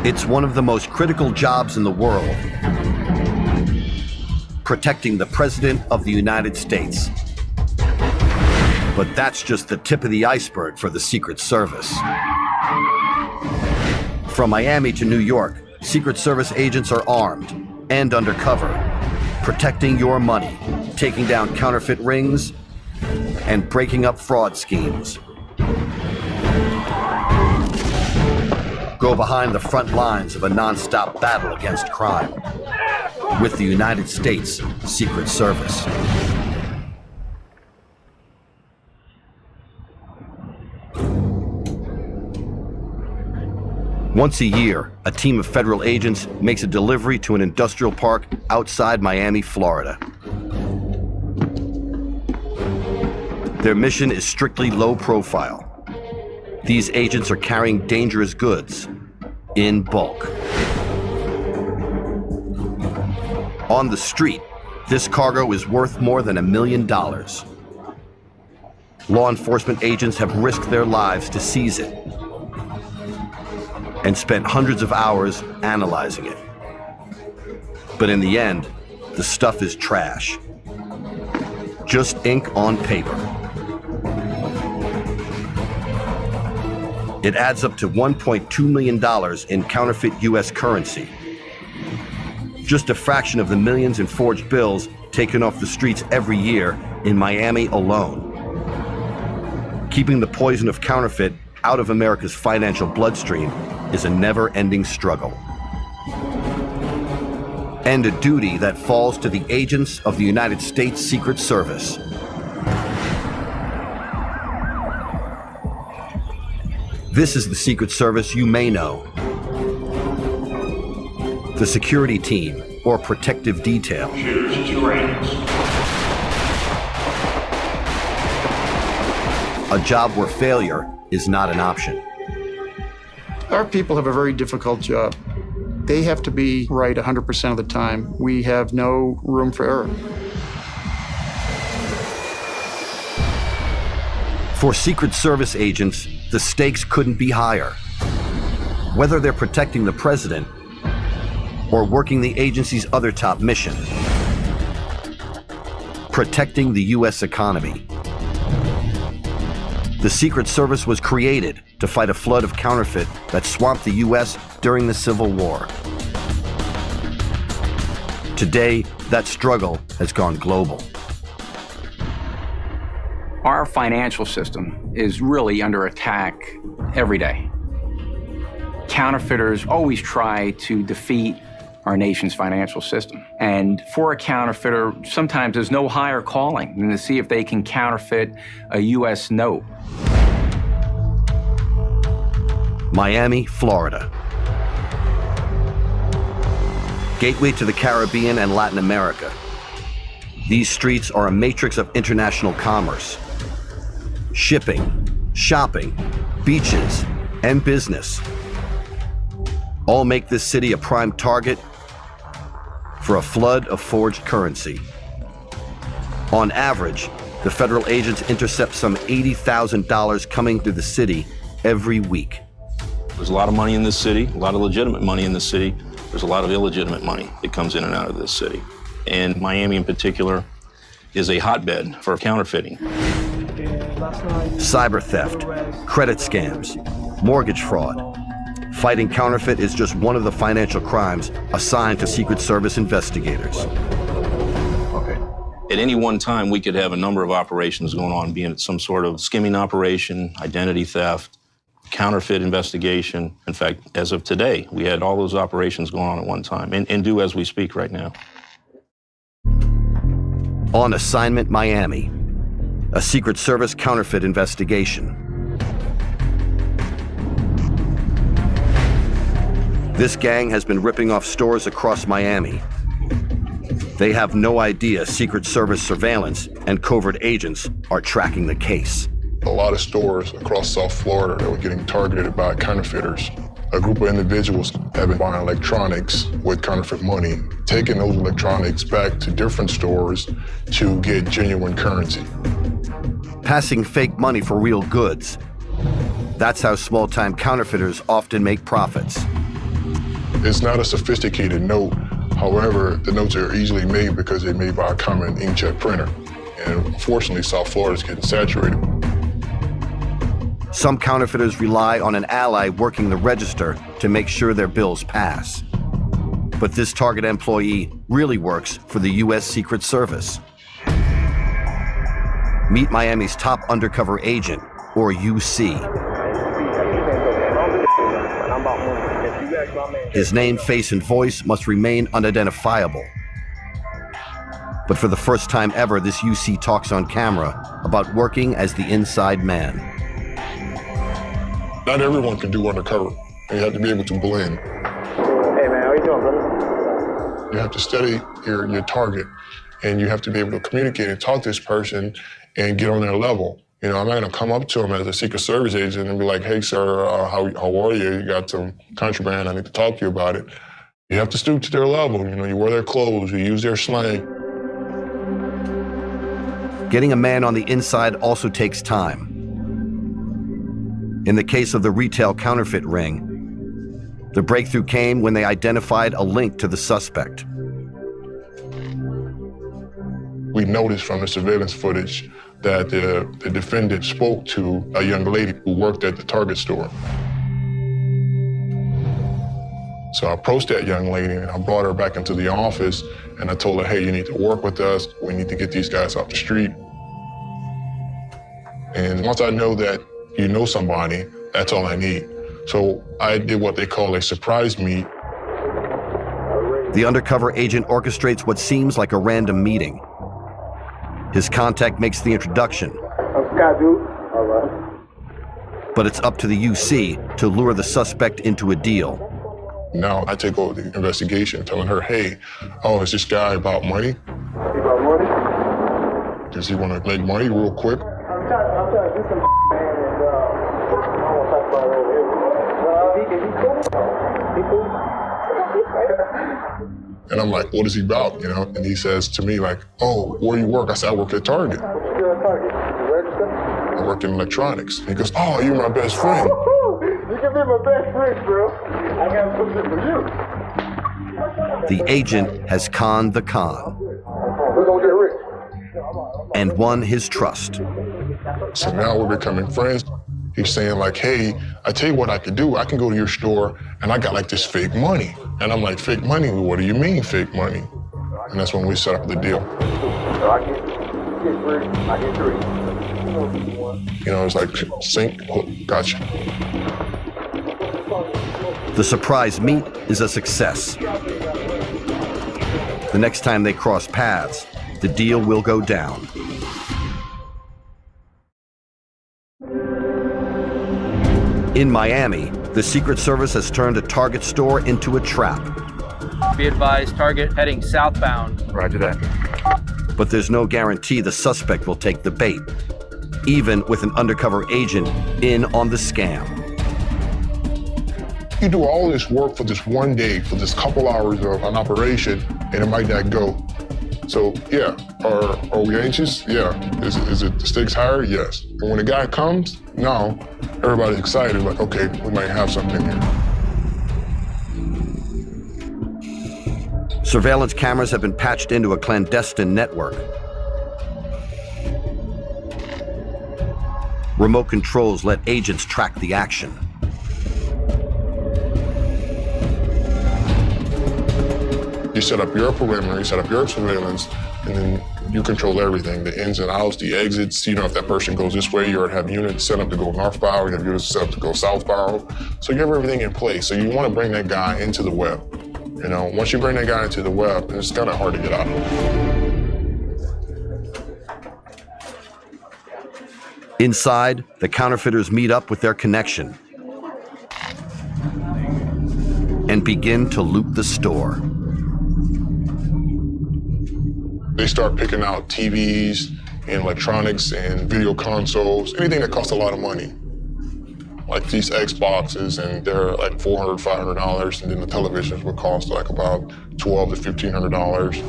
It's one of the most critical jobs in the world, protecting the President of the United States. But that's just the tip of the iceberg for the Secret Service. From Miami to New York, Secret Service agents are armed and undercover, protecting your money, taking down counterfeit rings, and breaking up fraud schemes. Go behind the front lines of a non-stop battle against crime with the United States Secret Service. Once a year, a team of federal agents makes a delivery to an industrial park outside Miami, Florida. Their mission is strictly low profile. These agents are carrying dangerous goods in bulk. On the street, this cargo is worth more than $1 million. Law enforcement agents have risked their lives to seize it and spent hundreds of hours analyzing it. But in the end, the stuff is trash. Just ink on paper. It adds up to $1.2 million in counterfeit US currency. Just a fraction of the millions in forged bills taken off the streets every year in Miami alone. Keeping the poison of counterfeit out of America's financial bloodstream is a never-ending struggle. And a duty that falls to the agents of the United States Secret Service. This is the Secret Service you may know. The security team, or protective detail. Choose to range. A job where failure is not an option. Our people have a very difficult job. They have to be right 100% of the time. We have no room for error. For Secret Service agents, the stakes couldn't be higher. Whether they're protecting the president or working the agency's other top mission, protecting the US economy. The Secret Service was created to fight a flood of counterfeit that swamped the US during the Civil War. Today, that struggle has gone global. Our financial system is really under attack every day. Counterfeiters always try to defeat our nation's financial system. And for a counterfeiter, sometimes there's no higher calling than to see if they can counterfeit a US note. Miami, Florida. Gateway to the Caribbean and Latin America. These streets are a matrix of international commerce. Shipping, shopping, beaches, and business all make this city a prime target for a flood of forged currency. On average, the federal agents intercept some $80,000 coming through the city every week. There's a lot of money in this city, a lot of legitimate money in this city. There's a lot of illegitimate money that comes in and out of this city. And Miami in particular is a hotbed for counterfeiting. Cyber theft, credit scams, mortgage fraud. Fighting counterfeit is just one of the financial crimes assigned to Secret Service investigators. Okay. At any one time, we could have a number of operations going on, being it some sort of skimming operation, identity theft, counterfeit investigation. In fact, as of today, we had all those operations going on at one time, and do as we speak right now. On Assignment Miami, a Secret Service counterfeit investigation. This gang has been ripping off stores across Miami. They have no idea Secret Service surveillance and covert agents are tracking the case. A lot of stores across South Florida that were getting targeted by counterfeiters. A group of individuals have been buying electronics with counterfeit money, taking those electronics back to different stores to get genuine currency. Passing fake money for real goods. That's how small-time counterfeiters often make profits. It's not a sophisticated note. However, the notes are easily made because they're made by a common inkjet printer. And unfortunately, South Florida is getting saturated. Some counterfeiters rely on an ally working the register to make sure their bills pass. But this target employee really works for the U.S. Secret Service. Meet Miami's top undercover agent, or UC. His name, face, and voice must remain unidentifiable. But for the first time ever, this UC talks on camera about working as the inside man. Not everyone can do undercover. You have to be able to blend. Hey man, how you doing, brother? You have to study your target, and you have to be able to communicate and talk to this person and get on their level. You know, I'm not gonna come up to them as a Secret Service agent and be like, hey sir, how are you? You got some contraband, I need to talk to you about it. You have to stoop to their level. You know, you wear their clothes, you use their slang. Getting a man on the inside also takes time. In the case of the retail counterfeit ring, the breakthrough came when they identified a link to the suspect. We noticed from the surveillance footage that the defendant spoke to a young lady who worked at the Target store. So I approached that young lady and I brought her back into the office and I told her, hey, you need to work with us. We need to get these guys off the street. And once I know that you know somebody, that's all I need. So I did what they call a surprise meet. The undercover agent orchestrates what seems like a random meeting. His contact makes the introduction. I'm Scott, dude. All right. But it's up to the UC to lure the suspect into a deal. Now I take over the investigation, telling her, hey, oh, is this guy about money? You got money? Does he want to make money real quick? I'm trying to do some and I won't talk about it over here. He cool? And I'm like, what is he about, you know? And he says to me like, oh, where do you work? I said, I work at Target. What you do at Target? You register? I work in electronics. And he goes, oh, you're my best friend. You can be my best friend, bro. I got something for you. The agent has conned the con We're gonna get rich. and won his trust. So now we're becoming friends. He's saying like, hey, I tell you what I can do. I can go to your store and I got like this fake money. And I'm like, fake money? What do you mean fake money? And that's when we set up the deal. So I get three. I get three. You know, it's like sink, hook, gotcha. The surprise meet is a success. The next time they cross paths, the deal will go down. In Miami, the Secret Service has turned a Target store into a trap. Be advised, target heading southbound. Roger that. But there's no guarantee the suspect will take the bait, even with an undercover agent in on the scam. You do all this work for this one day, for this couple hours of an operation, and it might not go. So yeah, are we anxious? Yeah. Is it the stakes higher? Yes. And when the guy comes, now everybody's excited, like, okay, we might have something here. Surveillance cameras have been patched into a clandestine network. Remote controls let agents track the action. You set up your perimeter, you set up your surveillance, and then you control everything, the ins and outs, the exits. You know, if that person goes this way, you have units set up to go northbound, you have units set up to go southbound. So you have everything in place. So you want to bring that guy into the web. You know, once you bring that guy into the web, it's kind of hard to get out of. Inside, the counterfeiters meet up with their connection and begin to loot the store. They start picking out TVs and electronics and video consoles, anything that costs a lot of money. Like these Xboxes, and they're like $400, $500, and then the televisions would cost like about $1,200 to $1,500.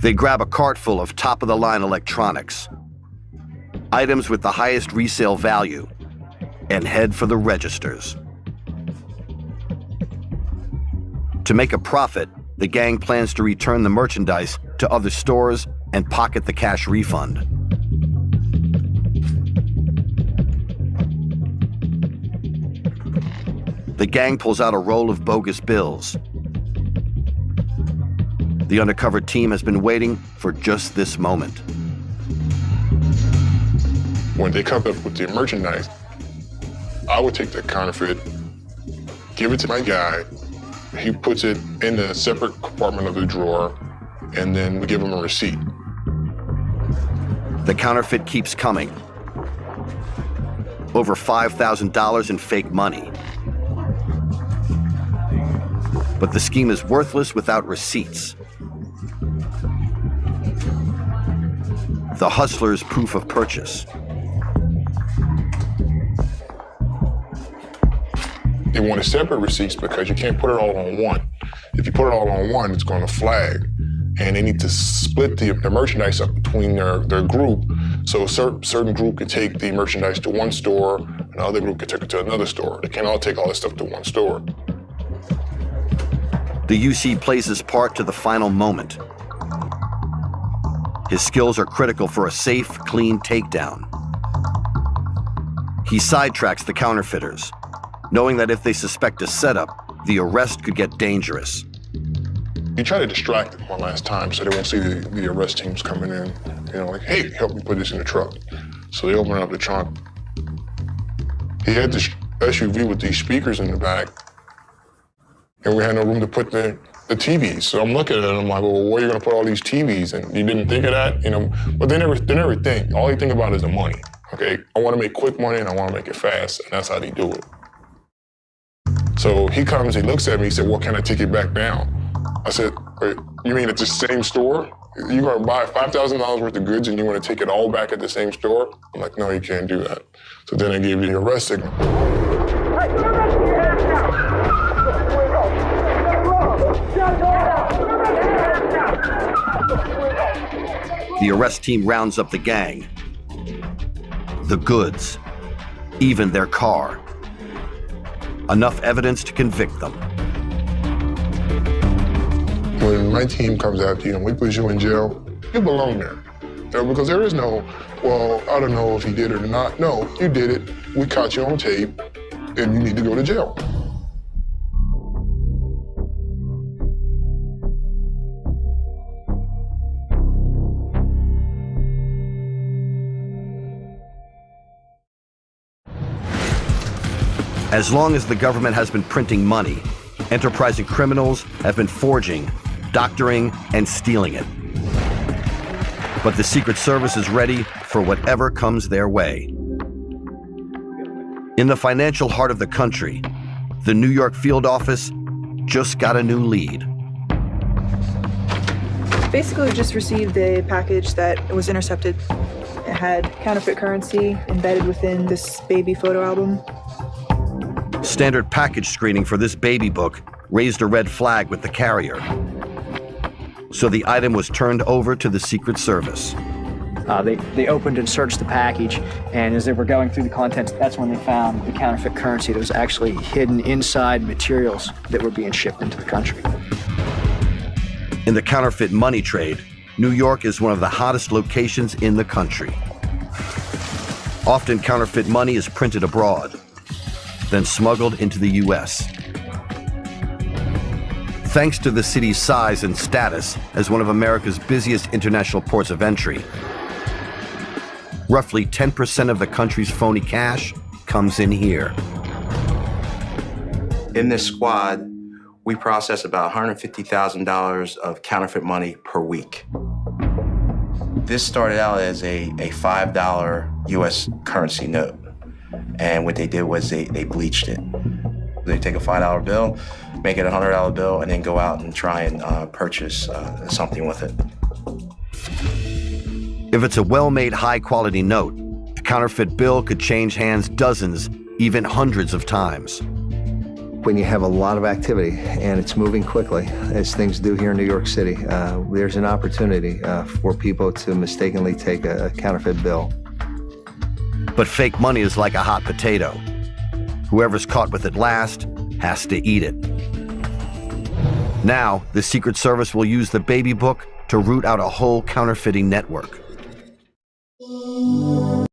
They grab a cart full of top-of-the-line electronics, items with the highest resale value, and head for the registers. To make a profit, the gang plans to return the merchandise to other stores and pocket the cash refund. The gang pulls out a roll of bogus bills. The undercover team has been waiting for just this moment. When they come up with the merchandise, I would take the counterfeit, give it to my guy. He puts it in a separate compartment of the drawer, and then we give him a receipt. The counterfeit keeps coming. Over $5,000 in fake money. But the scheme is worthless without receipts. The hustler's proof of purchase. They wanted separate receipts because you can't put it all on one. If you put it all on one, it's going to flag. And they need to split the merchandise up between their group. So a certain group can take the merchandise to one store, another group can take it to another store. They can't all take all this stuff to one store. The UC plays his part to the final moment. His skills are critical for a safe, clean takedown. He sidetracks the counterfeiters, knowing that if they suspect a setup, the arrest could get dangerous. You try to distract them one last time so they won't see the arrest teams coming in. You know, like, hey, help me put this in the truck. So they open up the trunk. He had this SUV with these speakers in the back, and we had no room to put the TVs. So I'm looking at it and I'm like, well, where are you gonna put all these TVs? And you didn't think of that, you know? But they never think. All they think about is the money, okay? I wanna make quick money and I wanna make it fast, and that's how they do it. So he comes, he looks at me, he said, well, can I take it back down? I said, wait, you mean at the same store? You're gonna buy $5,000 worth of goods and you wanna take it all back at the same store? I'm like, no, you can't do that. So then I gave you the arrest signal. The arrest team rounds up the gang, the goods, even their car. Enough evidence to convict them. When my team comes after you and we put you in jail, you belong there. You know, because there is no, well, I don't know if he did it or not. No, you did it. We caught you on tape, and you need to go to jail. As long as the government has been printing money, enterprising criminals have been forging, doctoring, and stealing it. But the Secret Service is ready for whatever comes their way. In the financial heart of the country, the New York field office just got a new lead. Basically, we just received a package that was intercepted. It had counterfeit currency embedded within this baby photo album. Standard package screening for this baby book raised a red flag with the carrier. So the item was turned over to the Secret Service. They opened and searched the package, and as they were going through the contents, that's when they found the counterfeit currency that was actually hidden inside materials that were being shipped into the country. In the counterfeit money trade, New York is one of the hottest locations in the country. Often counterfeit money is printed abroad, then smuggled into the U.S. Thanks to the city's size and status as one of America's busiest international ports of entry, roughly 10% of the country's phony cash comes in here. In this squad, we process about $150,000 of counterfeit money per week. This started out as a $5 U.S. currency note. And what they did was they bleached it. They take a $5 bill, make it a $100 bill, and then go out and try and purchase something with it. If it's a well-made, high-quality note, a counterfeit bill could change hands dozens, even hundreds of times. When you have a lot of activity and it's moving quickly, as things do here in New York City, there's an opportunity for people to mistakenly take a counterfeit bill. But fake money is like a hot potato. Whoever's caught with it last has to eat it. Now, the Secret Service will use the baby book to root out a whole counterfeiting network.